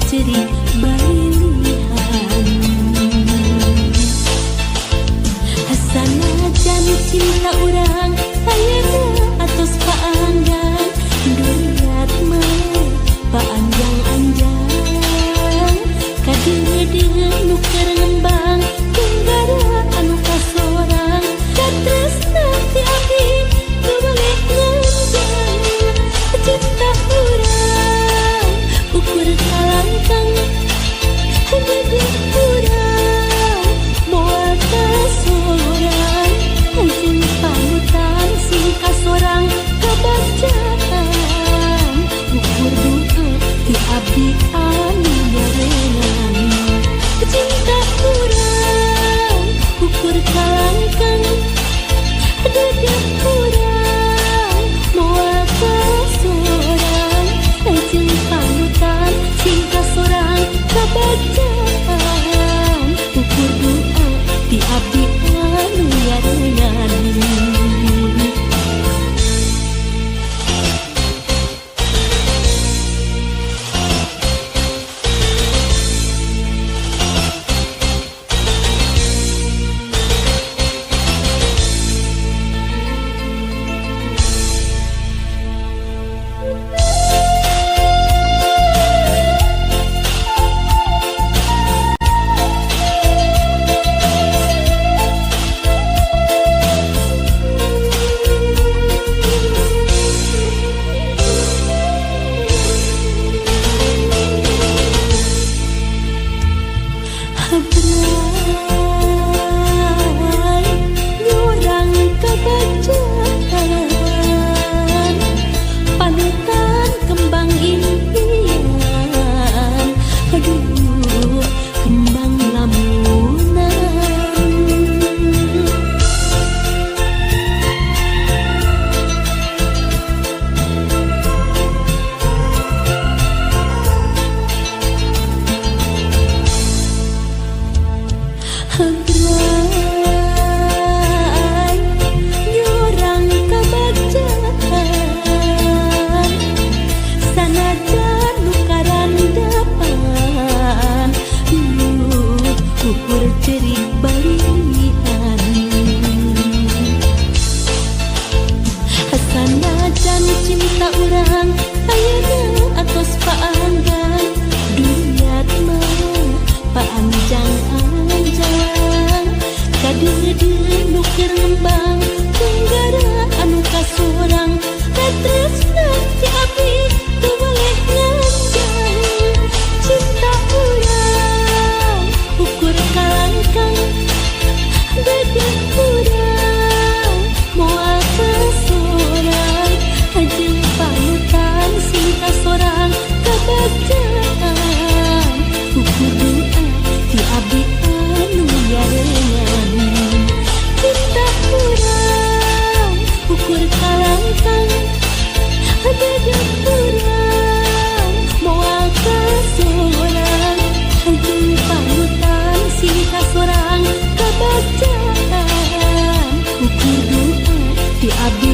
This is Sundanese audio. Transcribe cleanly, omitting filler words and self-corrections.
cerik balihan. Sanajan cinta urang ayeuna atos paanggan, duriat mah paanjang-anjang, kadeudeung nu keur ngembang tunggara anu kasorang, katresna ti abdi nu boleh nganjang. Cinta urang ukur kalangkang, hade urang moal kasorang, anjeun panutan sing kasorang kabacaan, ukur doa ti abdi anu nyarengan. Cinta urang ukur kalangkang, hade urang moal kasorang, anjeun panutan sing kasorang kabacaan, ukur doa ti abdi anu nyarengan. Habrai nyurang kabacaan, panutan kembang impian, aduh kembang lamunan. Habrai nyurang kabacaan, sanajan nu karandapan, ukur cerik balihan. Sanajan cinta urang ayeuna atos paanggan, duriat mah paanjang-anjang, kadeudeung nu keur ngembang tunggara anu kasorang, katresna ti abdi teu boleh nganjang. Cinta urang ukur kalangkang, hade urang moal kasorang, anjeun panutan sing kasorang kabacaan, ukur doa ti abdi anu nyarengan. Cinta urang ukur kalangkang, hade urang moal kasorang, anjeun panutan sing kasorang kabacaan, ukur doa ti abdi